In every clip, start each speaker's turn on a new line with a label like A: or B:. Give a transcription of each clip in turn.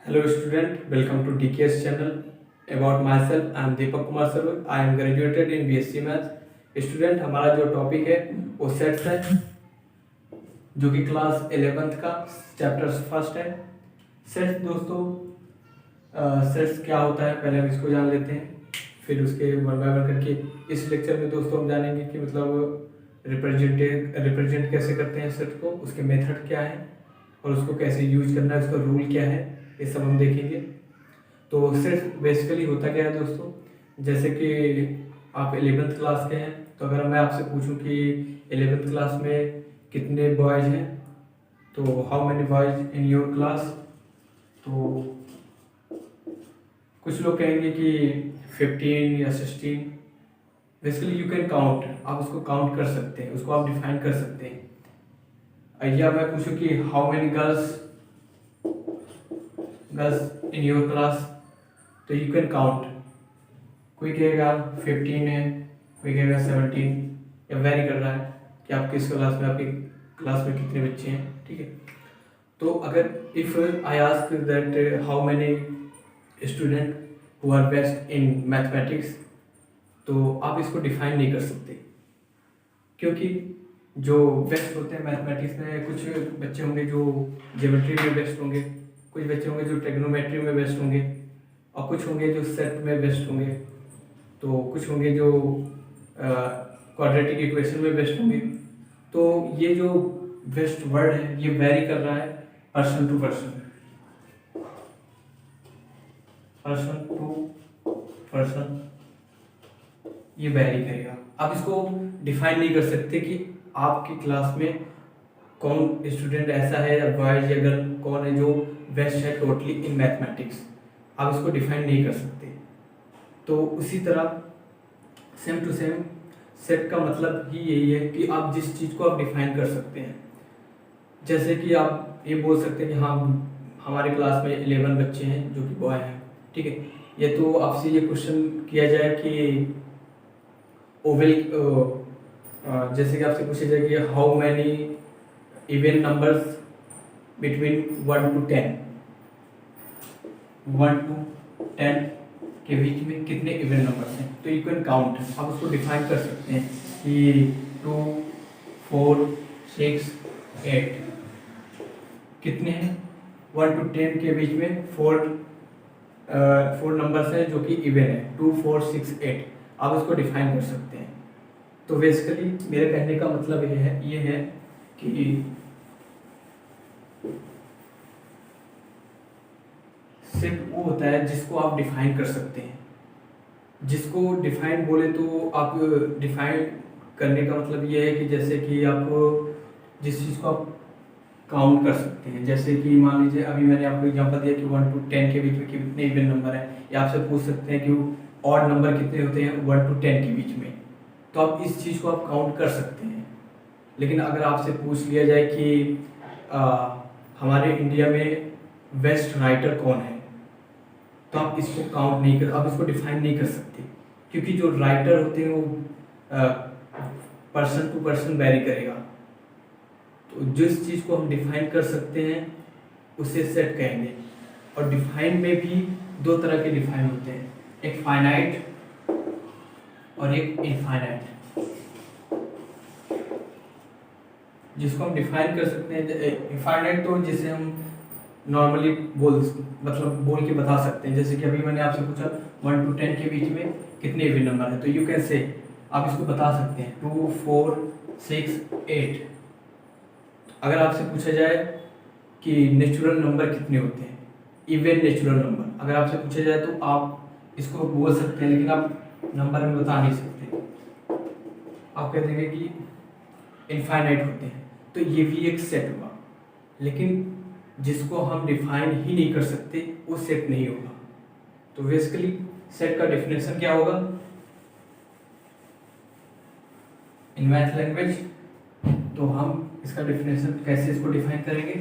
A: Hello student, welcome to DKS channel. About myself, I am Deepak Kumar Sarwar. I am graduated in BSc Math. Student हमारा जो topic है वो sets है, जो कि class 11th का चैप्टर फर्स्ट है। सेट्स दोस्तों, सेट्स क्या होता है पहले हम इसको जान लेते हैं, फिर उसके वन बाय वन करके इस लेक्चर में दोस्तों हम जानेंगे कि मतलब रिप्रेजेंट कैसे करते हैं सेट को, उसके मेथड क्या है और उसको कैसे यूज करना है, उसका रूल क्या है, ये सब हम देखेंगे। तो सेट बेसिकली होता क्या है दोस्तों, जैसे कि आप 11th क्लास के हैं, तो अगर मैं आपसे पूछूं कि 11th क्लास में कितने बॉयज हैं, तो how many boys in your class, तो कुछ लोग कहेंगे कि 15 या 16। बेसिकली यू कैन काउंट, आप उसको काउंट कर सकते हैं, उसको आप डिफाइन कर सकते हैं। या मैं पूछूं कि how many girls in your class, तो यू कैन काउंट। कोई कहेगा 15 है, कोई कहेगा 17, या वेरी कर रहा है कि आप किस क्लास में, आपकी क्लास में कितने बच्चे हैं, ठीक है। तो अगर if I ask that how many student who are best in mathematics, तो आप इसको डिफाइन नहीं कर सकते, क्योंकि जो बेस्ट होते हैं मैथमेटिक्स में, कुछ बच्चे होंगे जो ज्योमेट्री में बेस्ट होंगे, कुछ बच्चे होंगे जो ट्रिग्नोमेट्री में बेस्ट होंगे, और कुछ होंगे जो सेट में बेस्ट होंगे, तो कुछ होंगे जो क्वाड्रेटिक इक्वेशन में बेस्ट होंगे। तो ये जो बेस्ट वर्ड है ये वेरी कर रहा है person to person, person to person ये वेरी करेगा। आप इसको डिफाइन नहीं कर सकते कि आपकी क्लास में कौन स्टूडेंट ऐसा है या बॉयज या गर्ल कौन है जो बेस्ट है टोटली इन मैथमेटिक्स, आप इसको डिफाइन नहीं कर सकते। तो उसी तरह सेम टू सेम सेट का मतलब ही यही है कि आप जिस चीज़ को आप डिफाइन कर सकते हैं, जैसे कि आप ये बोल सकते हैं कि हाँ हमारे क्लास में 11 बच्चे हैं जो कि बॉय हैं, ठीक है। ये तो आपसे ये क्वेश्चन किया जाए कि ओवल, जैसे कि आपसे पूछा जाए कि how many even numbers between 1 to 10, 1 to 10 के बीच में कितने इवन नंबर्स हैं, तो यू कैन काउंट, आप उसको डिफाइन कर सकते हैं कि 2, 4, 6, 8 कितने हैं। 1 to 10 के बीच में 4 नंबर्स हैं जो कि इवन है, 2, 4, 6, 8, आप उसको डिफाइन कर सकते हैं। तो बेसिकली मेरे कहने का मतलब ये है कि सेट वो होता है जिसको आप डिफाइन कर सकते हैं। जिसको डिफाइन बोले तो आप डिफाइन करने का मतलब ये है कि जैसे कि आप जिस चीज़ को आप काउंट कर सकते हैं, जैसे कि मान लीजिए अभी मैंने आपको एग्जांपल दिया कि 1 to 10 के बीच में कितने इवन नंबर हैं, या आपसे पूछ सकते हैं कि ऑड नंबर कितने होते हैं 1 to 10 के बीच में, तो आप इस चीज़ को आप काउंट कर सकते हैं। लेकिन अगर आपसे पूछ लिया जाए कि हमारे इंडिया में बेस्ट राइटर कौन है, तो आप इसको काउंट नहीं कर, आप इसको डिफाइन नहीं कर सकते, क्योंकि जो राइटर होते हैं वो पर्सन टू पर्सन वेरी करेगा। तो जिस चीज़ को हम डिफाइन कर सकते हैं उसे सेट कहेंगे। और डिफाइन में भी दो तरह के डिफाइन होते हैं, एक फाइनाइट और एक इनफाइनाइट। जिसको हम डिफाइन कर सकते हैं इनफाइनाइट, तो जिसे हम नॉर्मली बोल के बता सकते हैं, जैसे कि अभी मैंने आपसे पूछा 1 to 10 के बीच में कितने इवन नंबर है, तो यू कैन से, आप इसको बता सकते हैं 2, 4, 6, 8। अगर आपसे पूछा जाए कि नेचुरल नंबर कितने होते हैं, इवन नेचुरल नंबर अगर आपसे पूछा जाए, तो आप इसको बोल सकते हैं, लेकिन आप नंबर में बता नहीं सकते, आप कह देंगे कि इनफाइनाइट होते हैं। तो ये भी एक सेट हुआ, लेकिन जिसको हम डिफाइन ही नहीं कर सकते वो सेट नहीं होगा। तो बेसिकली सेट का डेफिनेशन क्या होगा इन मैथ लैंग्वेज, तो हम इसका डेफिनेशन कैसे इसको डिफाइन करेंगे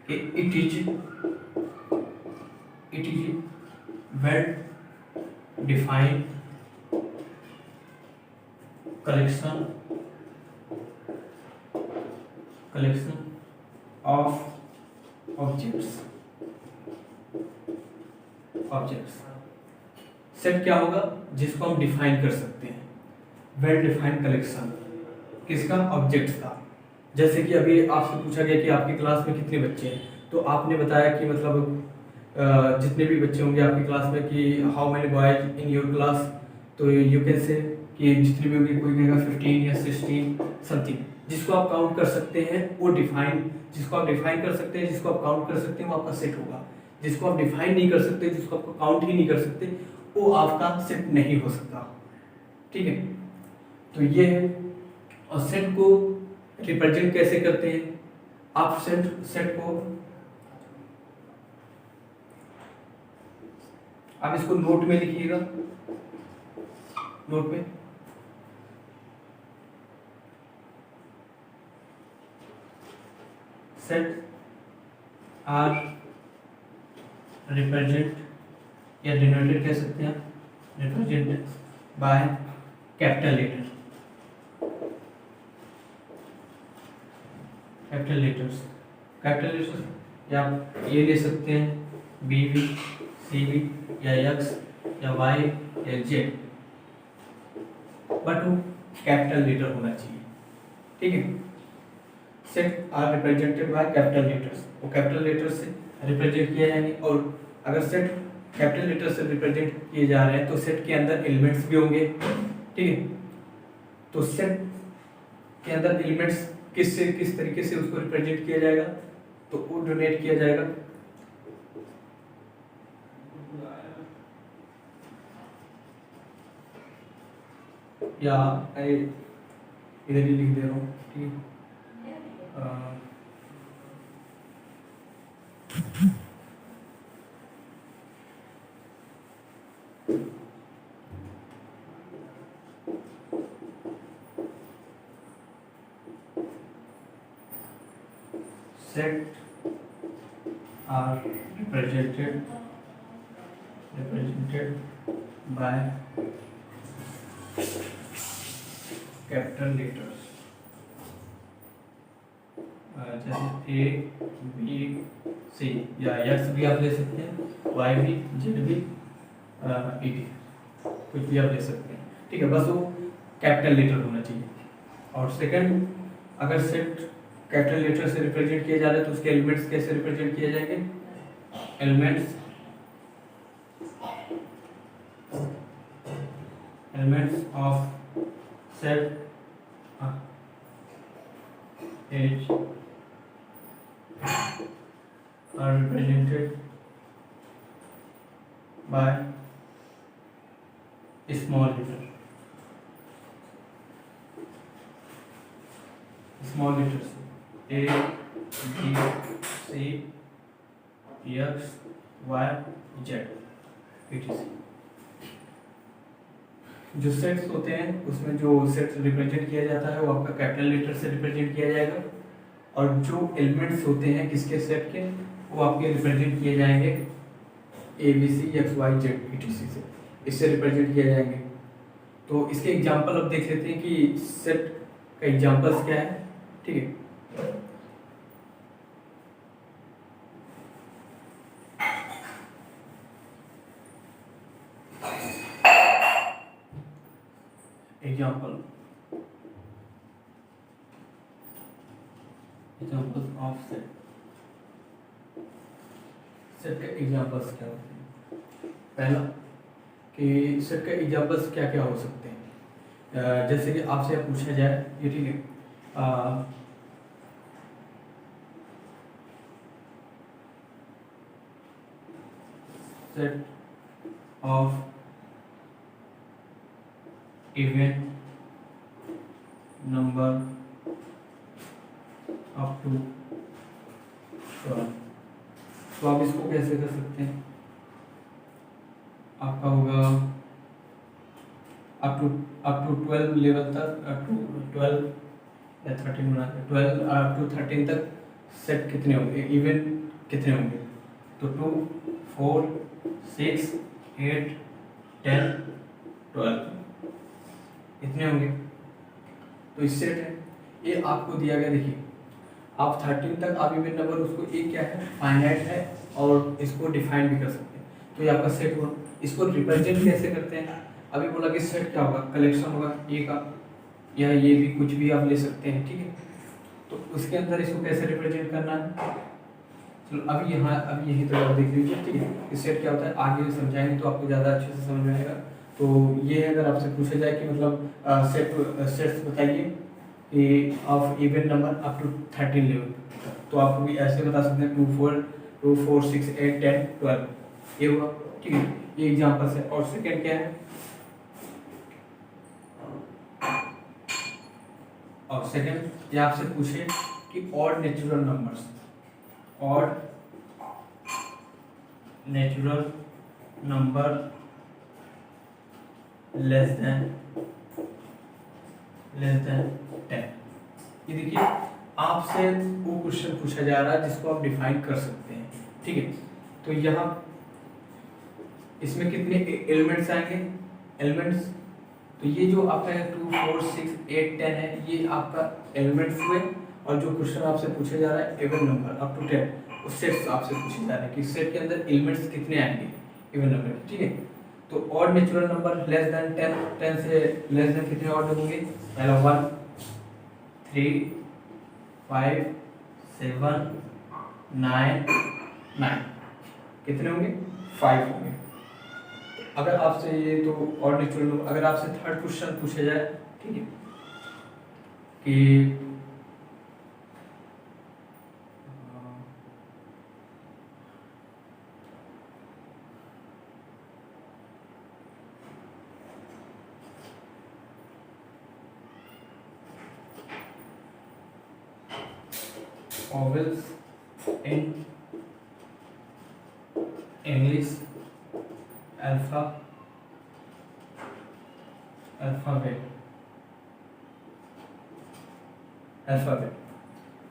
A: कि it is well defined collection of objects. Set क्या होगा? जिसको हम डिफाइन कर सकते हैं, वेल डिफाइंड कलेक्शन किसका? ऑब्जेक्ट्स का। जैसे कि अभी आपसे पूछा गया कि आपकी क्लास में कितने बच्चे हैं, तो आपने बताया कि मतलब जितने भी बच्चे होंगे आपकी क्लास में कि how many boys in your class, तो यू कैन से कि जितने भी होंगे, कोई कहेगा 15 या 16 समथिंग। जिसको आप काउंट कर सकते हैं वो डिफाइन, जिसको आप डिफाइन कर सकते हैं, जिसको आप काउंट कर सकते हैं वो आपका सेट होगा। जिसको आप डिफाइन नहीं कर सकते, जिसको आप काउंट ही नहीं कर सकते, वो आपका सेट नहीं हो सकता। ठीक है, तो ये है। और सेट को रिप्रेजेंट कैसे करते हैं? आप सेट को आप इसको नोट में लिखिएगा, नोट में सेट आर रिप्रेजेंट या डिनोटेड कह सकते हैं, represented by capital letter, capital letters या आप ये ले सकते हैं बी वी, सी वी या एक्स या वाई या जेड, बट वो कैपिटल लेटर होना चाहिए। ठीक है, set are represented by capital letters, वो कैपिटल लेटर से रिप्रेजेंट किया जाएंगे। और अगर सेट कैपिटल लेटर से रिप्रेजेंट किए जा रहे हैं तो सेट के अंदर एलिमेंट्स भी होंगे। ठीक है, तो सेट के अंदर एलिमेंट्स किस तरीके से उसको रिप्रेजेंट किया जाएगा, तो वो डोनेट किया जाएगा या इधर ही लिख दे रहा हूँ। ठीक है, set are represented by capital letters, जैसे A, B, C या X भी आप ले सकते हैं, Y भी, Z भी, E भी, कुछ भी आप ले सकते हैं। ठीक है, बस वो कैपिटल लेटर होना चाहिए। और सेकंड, अगर सेट कैपिटल लेटर से रिप्रेजेंट किया जा रहा है तो उसके एलिमेंट्स कैसे रिप्रेजेंट किए जाएंगे? Elements of set as are represented by small letter, small letters A, B, C, X, Y, Z, etc. जो सेट्स होते हैं उसमें जो सेट रिप्रेजेंट किया जाता है वो आपका कैपिटल लेटर से रिप्रेजेंट किया जाएगा, और जो एलिमेंट्स होते हैं किसके सेट के, वो आपके रिप्रेजेंट किए जाएंगे A B C X Y Z etc से, इससे रिप्रेजेंट किए जाएंगे। तो इसके एग्जांपल अब देख लेते हैं कि सेट का एग्जांपल्स क्या है। ठीक है, एग्जांपल ऑफ सेट के एग्जांपल्स क्या होते हैं? पहला कि सेट के एग्जांपल्स क्या क्या हो सकते हैं। जैसे कि आपसे पूछा जाए, ये ठीक है, set of even number up to 12, तो आप इसको कैसे कर सकते हैं? आपका होगा अप टू 12 लेवल तक, अप टू 12 या 13 बना के 12 अप टू 13 तक सेट कितने होंगे, इवन कितने होंगे? तो 2, 4, 6, 8, 10, 12 इतने होंगे। तो इस सेट है, ये आपको दिया गया। देखिए आप 13 तक आप इवन नंबर उसको एक क्या है फाइनाइट है और इसको डिफाइन भी कर सकते हैं। तो ये आपका सेट हुआ। इसको रिप्रेजेंट कैसे करते हैं? अभी बोला कि सेट क्या होगा, कलेक्शन होगा ए का, या ये भी कुछ भी आप ले सकते हैं, ठीक है। तो उसके अंदर इसको कैसे रिप्रेजेंट करना है, चलो अभी यही तो आप देख लीजिए, ठीक है। इस सेट क्या होता है आगे समझाएंगे तो आपको ज़्यादा अच्छे से समझ में आएगा। तो ये अगर आपसे पूछा जाए कि मतलब सेट्स बताइए कि of even number up to 13 level, तो आप भी ऐसे बता सकते हैं 2 4 6 8 10 12, ये हुआ, ठीक है। ये एग्जांपल है। और सेकंड क्या है, और सेकंड ये आपसे पूछे कि odd natural numbers, odd natural number less then 10। ये देखिए आपसे वो क्वेश्चन पूछा जा रहा है जिसको आप डिफाइन कर सकते हैं, ठीक है। तो यहाँ इसमें कितने एलिमेंट्स आएंगे, एलिमेंट्स, तो ये जो आपका 2 4 6 8 10 है ये आपका एलिमेंट्स हुए। और जो क्वेश्चन आपसे पूछा जा रहा है इवन नंबर अप टू 10, उस सेट आपसे पूछे जा रहे हैं कि सेट के अंदर एलिमेंट्स कितने आएंगे इवन नंबर, ठीक है। तो odd natural number less then 10, 10 से लेस देन कितने ऑड होंगे, पहला 1 3 5 7 9 9, कितने होंगे 5 होंगे। अगर आपसे ये तो ऑड नेचुरल नंबर, अगर आपसे थर्ड क्वेश्चन पूछा जाए, ठीक है, कि vowels in English alphabet,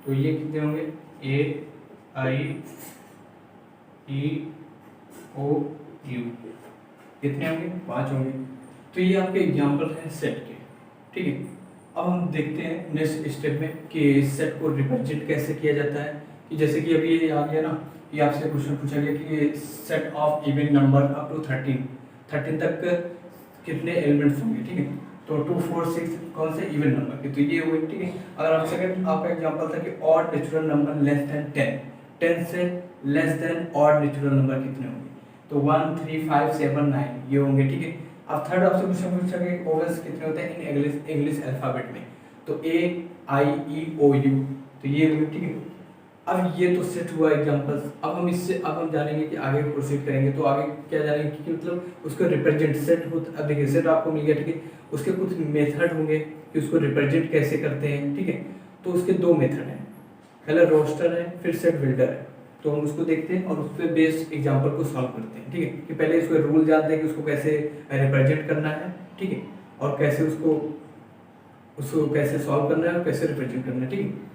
A: तो ये कितने होंगे, A I E O U, कितने होंगे 5 होंगे। तो ये आपके एग्जाम्पल हैं सेट के, ठीक है। अब हम देखते हैं नेक्स्ट स्टेप में कि सेट को रिप्रेजेंट कैसे किया जाता है। कि जैसे कि अभी ये आ गया ना, ये आपसे क्वेश्चन पूछा गया कि set of even number up to 13 तक कितने एलिमेंट्स होंगे, ठीक है। तो 2 4 6 कौन से इवन नंबर के, तो ये हुए, ठीक है। अगर आप सेकंड आपका एग्जांपल था कि odd natural number less then 10 से less than odd natural number कितने होंगे, तो 1 3 5 7 9 ये होंगे, ठीक है। अब थर्ड आपसे क्वेश्चन पूछा गया कि वोवेल्स कितने होते हैं इन इंग्लिश अल्फाबेट में, तो A I E O U, तो ये हुए, ठीक है। अब ये तो सेट हुआ एग्जांपल्स। अब हम जानेंगे कि आगे प्रोसीड करेंगे तो आगे क्या जानेंगे कि मतलब उसको रिप्रेजेंट सेट होता, अब देखिए सेट आपको मिल गया, ठीक है। उसके कुछ मेथड होंगे कि उसको रिप्रेजेंट कैसे करते हैं, ठीक है। तो उसके दो मेथड हैं, पहला रोस्टर है फिर सेट बिल्डर है। तो हम उसको देखते हैं और उस पर बेस्ड एग्जाम्पल को सॉल्व करते हैं, ठीक है। कि पहले इसको रूल जानते हैं कि उसको कैसे रिप्रेजेंट करना है, ठीक है, और कैसे उसको कैसे सॉल्व करना है और कैसे रिप्रेजेंट करना है, ठीक है।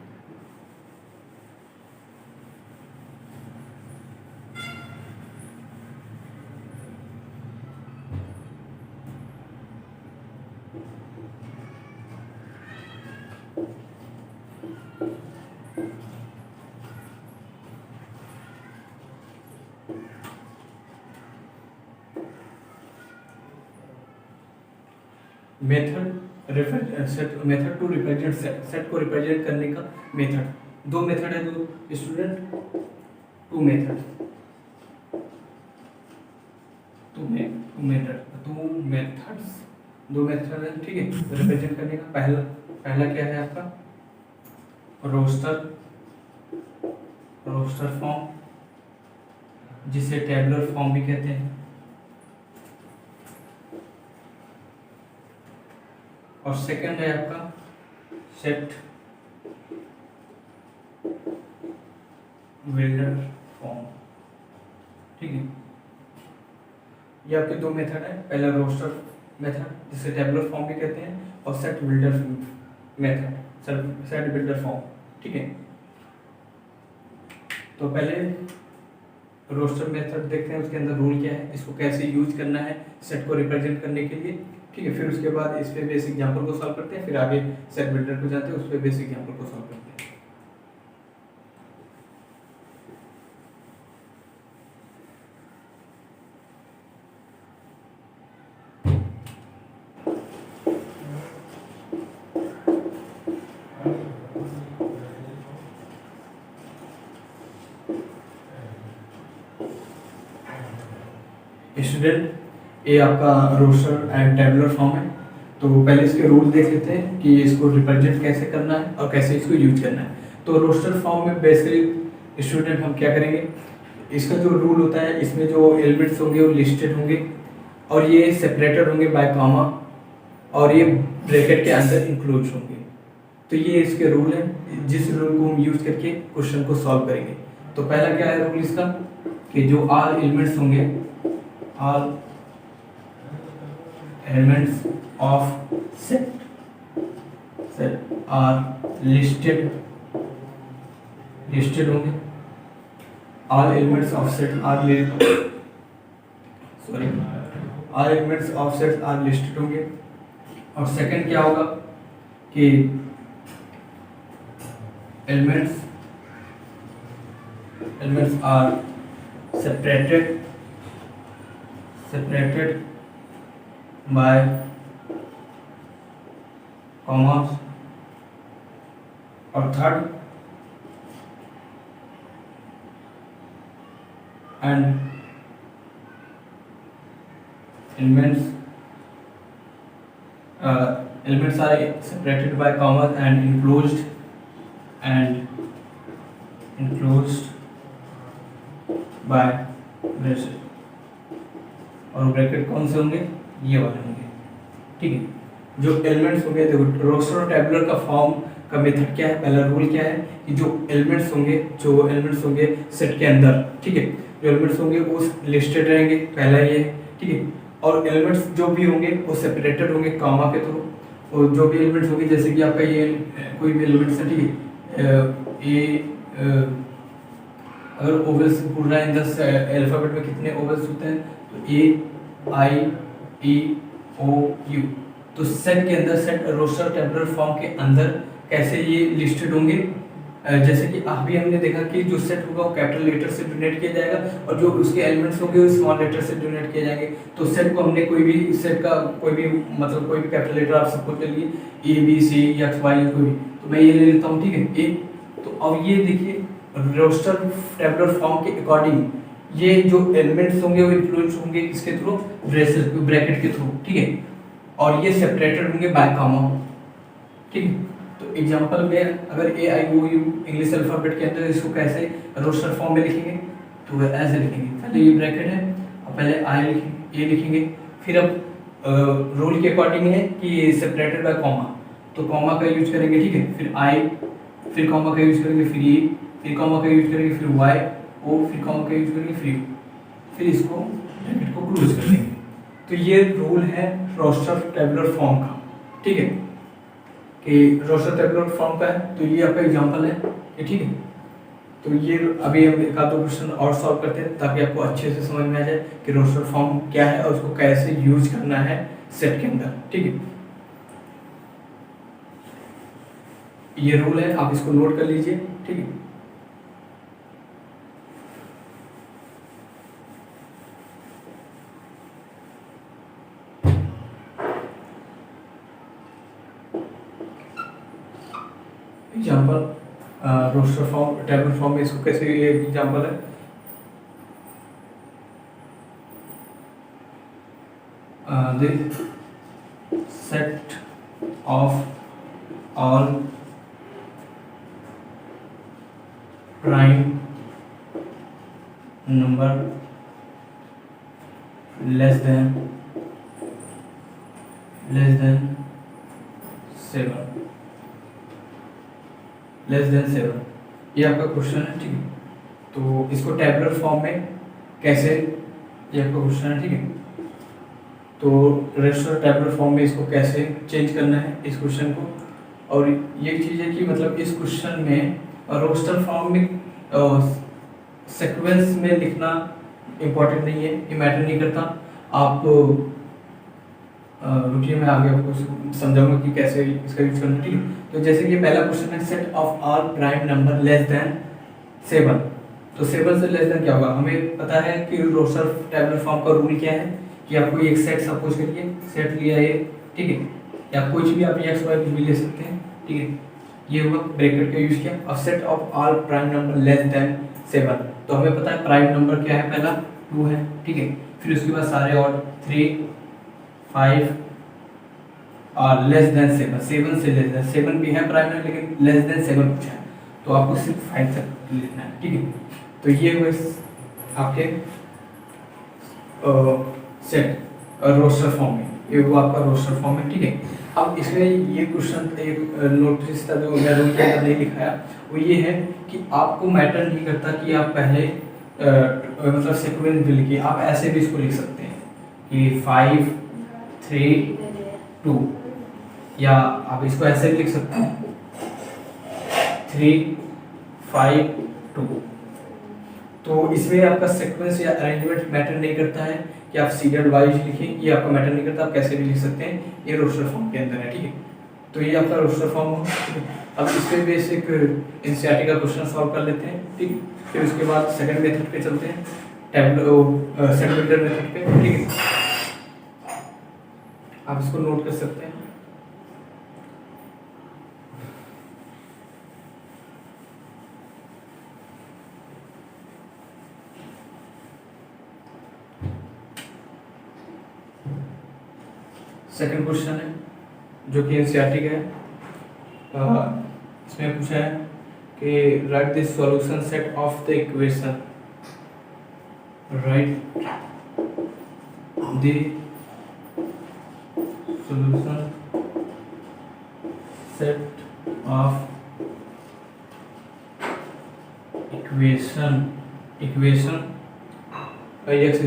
A: मेथड टू रिप्रेजेंट सेट को रिप्रेजेंट करने का मेथड, दो मेथड है दो स्टूडेंट, टू मेथड्स, दो मेथड है, ठीक है, रिप्रेजेंट करने का। पहला क्या है आपका रोस्टर फॉर्म, जिसे टेबुलर फॉर्म भी कहते हैं, और सेकंड है आपका सेट बिल्डर फॉर्म, ठीक है। ये आपके दो मेथड है, पहला रोस्टर मेथड जिसे टेबुलर फॉर्म भी कहते हैं, और set builder method, set builder form, ठीक है। तो पहले रोस्टर मेथड देखते हैं, उसके अंदर रूल क्या है, इसको कैसे यूज करना है सेट को रिप्रेजेंट करने के लिए, ठीक है। फिर उसके बाद इस पे बेसिक एग्जांपल को सॉल्व करते हैं, फिर आगे सेट बिल्डर को जाते हैं, उस पे बेसिक एग्जांपल को सॉल्व करते हैं। स्टूडेंट, ये आपका रोस्टर एंड टेबुलर फॉर्म है। तो पहले इसके रूल देख लेते हैं कि इसको रिप्रेजेंट कैसे करना है और कैसे इसको यूज करना है। तो रोस्टर फॉर्म में बेसिकली स्टूडेंट हम क्या करेंगे, इसका जो रूल होता है, इसमें जो एलिमेंट्स होंगे वो लिस्टेड होंगे और ये सेपरेटेड होंगे बाय कॉमा और ये ब्रैकेट के अंदर इंक्लूड होंगे। तो ये इसके रूल हैं, जिस रूल को हम यूज करके क्वेश्चन को सॉल्व करेंगे। तो पहला क्या है रूल इसका, कि जो ऑल एलिमेंट्स होंगे, all elements of set are listed होंगे। All elements of set are all elements of set are listed होंगे। और सेकंड क्या होगा कि elements are separated by commas। और third, and elements are separated by commas and enclosed by bracket. और bracket कौन से होंगे, ये वाले होंगे। ठीक है, जो एलिमेंट्स होंगे, देखो रोस्टर और टेबुलर का फॉर्म का मेथड क्या है, पहला रूल क्या है कि जो एलिमेंट्स होंगे सेट के अंदर, ठीक है, जो एलिमेंट्स होंगे वो लिस्टेड रहेंगे, पहला ये, ठीक है। और एलिमेंट्स जो भी होंगे वो सेपरेटेड होंगे कॉमा के थ्रू। और जो भी एलिमेंट्स होंगे, जैसे कि आपका ये कोई भी एलिमेंट्स है, ठीक है, अगर ओवल्स पूछ रहा है इन द अल्फाबेट में कितने ओवल्स होते हैं, तो ए आई ई ओ यू। तो सेट के अंदर, सेट रोस्टर टेबुलर फॉर्म के अंदर कैसे ये लिस्टेड होंगे, जैसे कि अभी हमने देखा कि जो सेट होगा वो कैपिटल लेटर से डिनोट किया जाएगा और जो उसके एलिमेंट्स होंगे वो स्मॉल लेटर से डिनोट किए जाएंगे। तो सेट को हमने कोई भी सेट का कोई भी कैपिटल लेटर आप सपोज कर लिए A B C X Y कोई भी, तो मैं ये ले लेता हूँ, ठीक है, ए। तो अब ये देखिए रोस्टर टेबुलर फॉर्म के अकॉर्डिंग ये जो एलिमेंट्स होंगे वो इंक्लूड होंगे किसके थ्रू, ब्रैकेट के थ्रू, ठीक है। और ये सेपरेटेड होंगे बाय कॉमा, ठीक है। तो एग्जांपल में अगर ए आई ओ यू इंग्लिश अल्फाबेट के अंदर इसको कैसे रोस्टर फॉर्म में लिखेंगे, तो ऐसे लिखेंगे, पहले ये ब्रैकेट है और पहले आई लिखेंगे, ए लिखेंगे। फिर अब रूल के अकॉर्डिंग है कि सेपरेटेड बाय कॉमा, तो कॉमा का यूज करेंगे, ठीक है। फिर आई, फिर कॉमा का यूज करेंगे, फिर ए, फिर कॉमा का यूज करेंगे, फिर वाई ओ, फिर कॉमा का यूज करेंगे, फिर इसको ब्रैकेट को क्लोज कर देंगे। तो ये रूल है रोस्टर टेबुलर फॉर्म का, ठीक है, कि रोस्टर टेबुलर फॉर्म का है। तो ये आपका एग्जांपल है, ठीक है। तो ये अभी हम एक आध क्वेश्चन और सॉल्व करते हैं ताकि आपको अच्छे से समझ में आ जाए कि रोस्टर फॉर्म क्या है और उसको कैसे यूज करना है सेट के अंदर, ठीक है। ये रूल है, आप इसको नोट कर लीजिए, ठीक है। Example roster form table form में इसको कैसे, ये एग्जाम्पल है, the set of all prime number less than 7, ये आपका क्वेश्चन है, ठीक है। तो इसको टेबुलर फॉर्म में कैसे, ये आपका क्वेश्चन है, ठीक है। तो रोस्टर टेबुलर फॉर्म में इसको कैसे चेंज करना है इस क्वेश्चन को। और ये चीज़ है कि मतलब इस क्वेश्चन में रोस्टर फॉर्म में सीक्वेंस में लिखना इम्पोर्टेंट नहीं है, ये मैटर नहीं करता। आप रुकिए, मैं आगे आपको समझाऊंगा कि कैसे इसका यूज करना, ठीक है। तो जैसे कि पहला क्वेश्चन है, set of all prime number less than 7। तो 7 से लेस देन क्या होगा, हमें पता है कि रोस्टर टेबुलर फॉर्म का रूल क्या है कि आपको एक सेट सपोज करिए, सेट लिया ये, ठीक है, या कुछ भी आप एक्स वाई कुछ भी ले सकते हैं, ठीक है। ये हुआ, ब्रैकेट का यूज किया। और set of all prime number less than 7, तो हमें पता है प्राइम नंबर क्या है, पहला 2 है, ठीक है। फिर उसके बाद सारे और 3 5 और लेस देन 7, 7 से लेस देन 7 भी है प्राइम में, लेकिन लेस देन 7 पूछा है, तो आपको सिर्फ 5 तक लिखना है, ठीक है। तो ये हुए आपके सेट रोस्टर फॉर्म में, ये वो आपका रोस्टर फॉर्म है, ठीक है। अब इसमें ये क्वेश्चन एक नोटिस था जो मैं रूल के अंदर नहीं लिखाया, वो ये है कि आपको मैटर नहीं करता कि आप पहले मतलब सीक्वेंस भी लिखिए, आप ऐसे भी इसको लिख सकते हैं कि 5 3 2, या आप इसको ऐसे भी लिख सकते हैं 3 5 2। तो इसमें आपका सीक्वेंस या अरेंजमेंट मैटर नहीं करता है कि आप सीरियल वाइज लिखें, ये आपका मैटर नहीं करता, आप कैसे भी लिख सकते हैं, ये रोस्टर फॉर्म के अंदर है, ठीक है। तो ये आपका रोस्टर फॉर्म होगा। अब इस पे बेसिक एनसीईआरटी का क्वेश्चन सॉल्व कर लेते हैं, ठीक है। फिर उसके बाद सेकंड मेथड पे चलते हैं, टैबलो सेट बिल्डर मेथड पे, ठीक है। आप इसको नोट कर सकते हैं। सेकंड क्वेश्चन है जो कि एनसीईआरटी का है। इसमें पूछा है कि write the solution set of the equation, write the solution set of equation X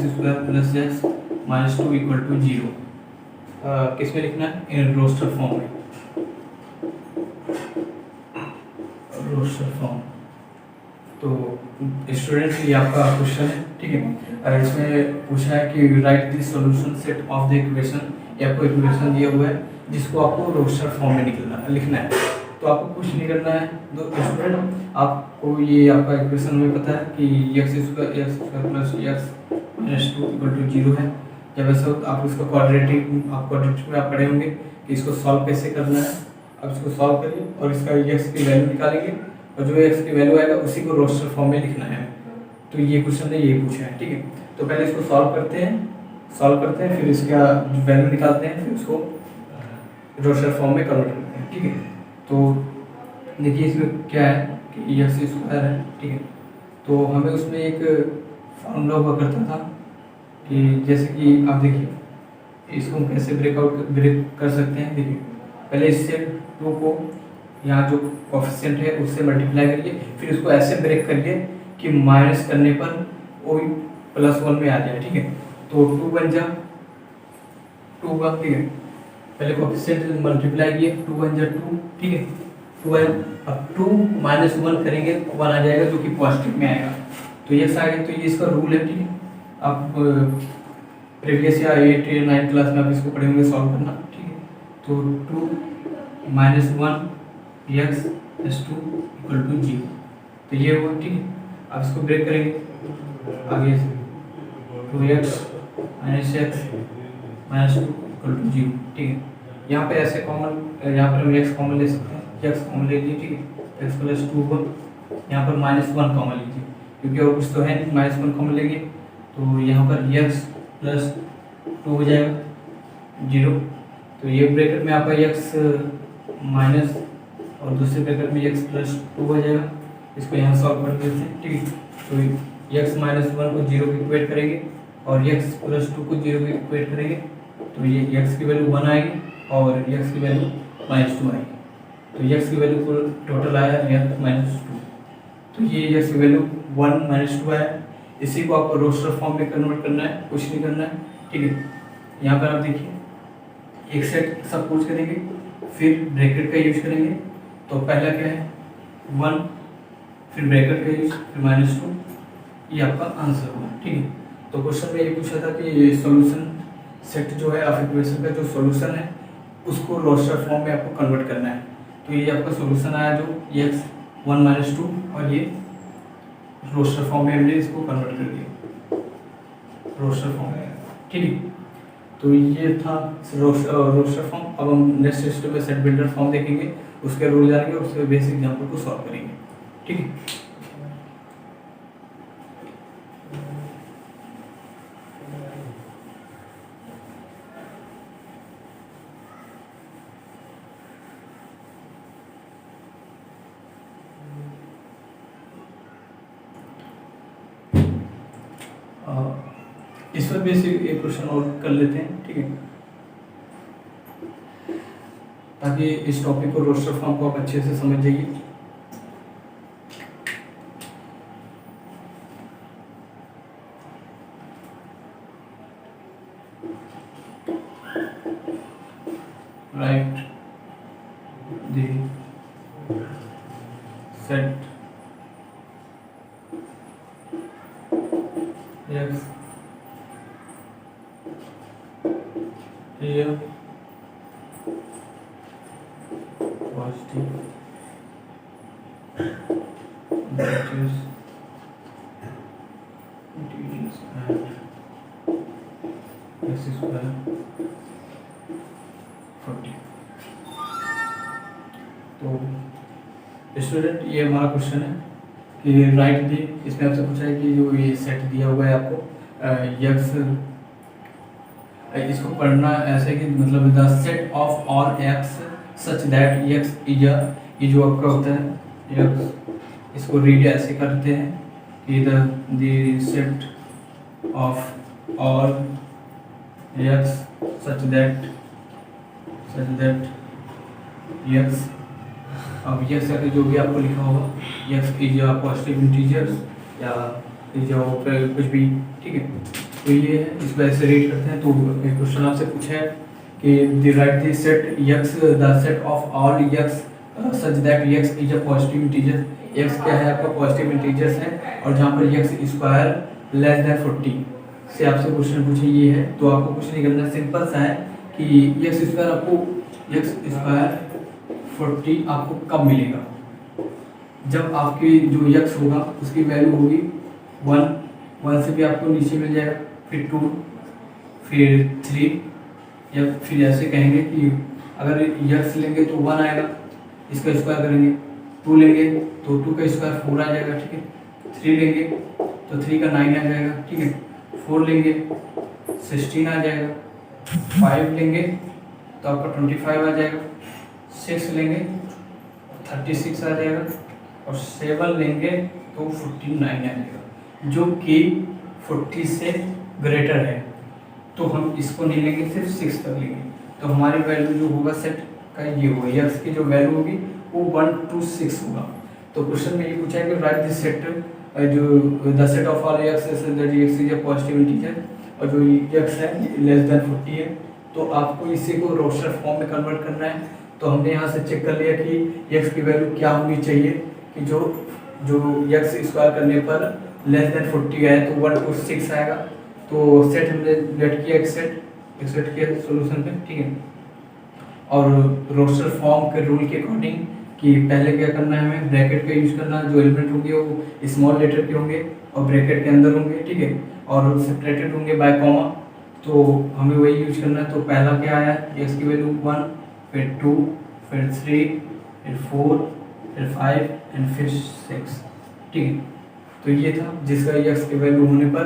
A: square plus X minus 2 equal to 0, किस में लिखना है, इन रोस्टर फॉर्म में, रोस्टर फॉर्म। तो स्टूडेंट्स ये आपका क्वेश्चन है, ठीक है। इसमें पूछा है कि write the solution set of the equation, ये आपको इक्वेशन दिया हुआ है जिसको आपको रोस्टर फॉर्म में लिखना है। तो आपको कुछ नहीं करना है दो स्टूडेंट, आपको ये आपका इक्वेशन में पता है कि X square plus X minus 2 equal to 0 है। जब ऐसा हो तो आप इसको क्वाड्रेटिक में आप पढ़े होंगे कि इसको सॉल्व कैसे करना है। अब इसको सॉल्व करिए और इसका एक्स की वैल्यू निकालेंगे, और जो एक्स की वैल्यू आएगा उसी को रोस्टर फॉर्म में लिखना है। तो ये क्वेश्चन ने ये पूछा है, ठीक है। तो पहले इसको सॉल्व करते हैं, फिर इसका वैल्यू निकालते हैं, फिर उसको रोस्टर फॉर्म में कन्वर्ट करते हैं, ठीक है। तो देखिए इसमें क्या है कि एक्स स्क्वायर है, ठीक है। तो हमें उसमें एक फॉर्मूला हुआ करता था कि जैसे कि आप देखिए इसको हम कैसे ब्रेक कर सकते हैं। देखिए पहले इससे 2 को यहाँ जो कोफिशिएंट है उससे मल्टीप्लाई करिए, फिर उसको ऐसे ब्रेक करिए कि माइनस करने पर वो +1 में आ जाए, ठीक है। तो 2 बन जा 2 का, ठीक है। पहले कोफिशिएंट मल्टीप्लाई किए, 2 बन जा 2, ठीक है। 12, अब 2 - 1 करेंगे 1 आ जाएगा जो कि पॉजिटिव में आएगा, तो ये आ गया। तो ये इसका रूल है, ठीक है। आप प्रीवियस या 8 या 9 क्लास में आप इसको पढ़े होंगे सॉल्व करना, ठीक है। तो 2 - 1 x + 2 इक्वल टू 0, तो ये हुआ, ठीक है। अब इसको ब्रेक करेंगे आगे से, 2x - x - 2 इक्वल टू 0, ठीक है। यहाँ पे ऐसे कॉमन, यहाँ पर हम x कॉमन ले सकते हैं, x कॉमन ले लीजिए, ठीक है। x + 2 को यहाँ पर -1 कॉमन लीजिए, क्योंकि और कुछ तो है नहीं, -1 कॉमन लेंगे तो यहाँ पर x + 2 हो जाएगा 0। तो ये ब्रैकेट में आपका x माइनस और दूसरे ब्रैकेट में x + 2 हो जाएगा। इसको यहाँ सॉल्व कर देते हैं, ठीक है। तो x - 1 को 0 की इक्वेट करेंगे और x + 2 को 0 की इक्वेट करेंगे, तो ये x की वैल्यू 1 आएगी और x की वैल्यू -2 आएगी। तो x की वैल्यू को टोटल आया x - 2, तो ये x की वैल्यू 1 - 2 आया। इसी को आपको रोस्टर फॉर्म में कन्वर्ट करना है, कुछ नहीं करना है, ठीक है। यहाँ पर आप देखिए एक सेट सपोज करेंगे, फिर ब्रैकेट का यूज करेंगे। तो पहला क्या है 1, फिर ब्रैकेट का यूज, फिर -2, ये आपका आंसर होगा, ठीक है। तो क्वेश्चन में ये पूछा था कि सॉल्यूशन सेट जो है ऑफ इक्वेशन का जो सॉल्यूशन है उसको रोस्टर फॉर्म में आपको कन्वर्ट करना है। तो ये आपका सॉल्यूशन आया जो x 1 - 2, और ये रोस्टर फॉर्म में हमने इसको कन्वर्ट कर दिया रोस्टर फॉर्म में, ठीक है। तो ये था रोस्टर फॉर्म। अब हम नेक्स्ट स्टेप में सेट बिल्डर फॉर्म देखेंगे, उसके रूल जानेंगे, उसके बेसिक एग्जांपल को सॉल्व करेंगे, ठीक है। इस पर बेसिक एक क्वेश्चन और कर लेते हैं, ठीक है, ताकि इस टॉपिक को रोस्टर फॉर्म को आप अच्छे से समझ जाइए। Right the set X here positive that is integers and x square 40। तो स्टूडेंट ये हमारा क्वेश्चन है कि राइट दी, इसमें आपसे पूछा है कि जो ये सेट दिया हुआ है आपको यक्स, इसको पढ़ना ऐसे कि मतलब the set of all x such that x is a, ये जो आपका होता है यक्स, इसको रीड ऐसे करते हैं कि the set of all x such that x, अब यक्स का जो भी आपको लिखा होगा x is a positive integers या इज कुछ भी, ठीक है, तो ये है, इसको ऐसे रीड करते हैं। तो क्वेश्चन आपसे पूछा है कि the right the set x the set of all x such that x is a positive integer, x क्या है आपका पॉजिटिव इंटीजर्स है, और जहाँ पर यक्स स्क्वायर लेस देन 40 से आपसे क्वेश्चन पूछे ये है, तो आपको कुछ नहीं करना, सिंपल सा है कि यक्स स्क्वायर आपको यक्स स्क्वायर 40 आपको कब मिलेगा, जब आपकी जो यक्स होगा उसकी वैल्यू होगी 1 से भी आपको नीचे मिल जाएगा, फिर 2, फिर 3, या फिर ऐसे कहेंगे कि अगर यक्स लेंगे तो 1 आएगा, इसका स्क्वायर करेंगे, 2 लेंगे तो 2 का स्क्वायर 4 आ जाएगा, ठीक है, 3 लेंगे तो 3 का 9 आ जाएगा, ठीक है, 4 लेंगे 16 आ जाएगा, 5 लेंगे तो आपका 25 आ जाएगा, 6 लेंगे 36 आ जाएगा, और 7 लेंगे तो 49 आ जाएगा, जो कि 40 से ग्रेटर है। तो हम इसको नहीं लेंगे, सिर्फ 6 तक लेंगे, तो हमारी वैल्यू जो होगा सेट का ये होगा, यक्स की जो वैल्यू होगी वो 1 to 6 होगा। तो क्वेश्चन में ये पूछा है कि राइट दिस सेट, जो the set of all x that x is a positive integer, और जो यक्स है लेस देन 40 है, तो आपको इसी को रोस्टर फॉर्म में कन्वर्ट करना है। तो हमने यहाँ से चेक कर लिया कि यक्स की वैल्यू क्या होनी चाहिए, कि जो यक्स स्क्वायर करने पर लेस देन 40 आए तो 1 to 6 आएगा। तो सेट हमने लेट किया, एक सेट किया सॉल्यूशन पे, ठीक है, और रोस्टर फॉर्म के रूल के अकॉर्डिंग कि पहले क्या करना है, हमें ब्रैकेट का यूज करना, जो एलिमेंट होंगे वो स्मॉल लेटर के होंगे और ब्रैकेट के अंदर होंगे, ठीक है, और सेपरेटेड होंगे बाय कॉमा, तो हमें वही यूज करना है। तो पहला क्या आया, एक्स की वैल्यू 1, फिर 2, फिर 3, फिर 4, फिर 5 एंड फिर 6, ठीक है। तो ये था जिसका एक्स की वैल्यू होने पर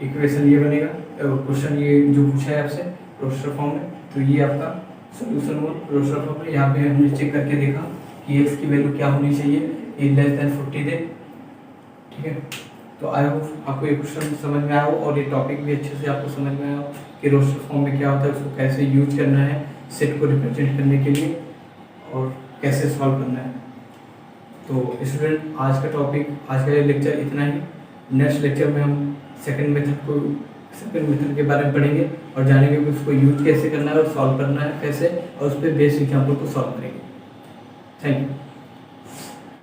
A: इक्वेशन ये बनेगा। क्वेश्चन ये जो पूछा है आपसे रोस्टर फॉर्म में, तो ये आपका सॉल्यूशन हुआ रोस्टर फॉर्म में। यहाँ पे हमने चेक करके देखा कि एक्स की वैल्यू क्या होनी चाहिए, ये लेस देन 40 दे, ठीक है। तो आई होप आपको ये क्वेश्चन समझ में आया हो और ये टॉपिक भी अच्छे से आपको समझ में आया हो कि रोस्टर फॉर्म में क्या होता है, उसको कैसे यूज करना है सेट को रिप्रेजेंट करने के लिए और कैसे सॉल्व करना है। तो स्टूडेंट आज का टॉपिक, आज का ये लेक्चर इतना ही। नेक्स्ट लेक्चर में हम सेकंड मेथड के बारे में पढ़ेंगे और जानेंगे कि उसको यूज कैसे करना है और सॉल्व करना है कैसे, और उस पर बेस्ड एग्जाम्पल को सॉल्व करेंगे। Thank you.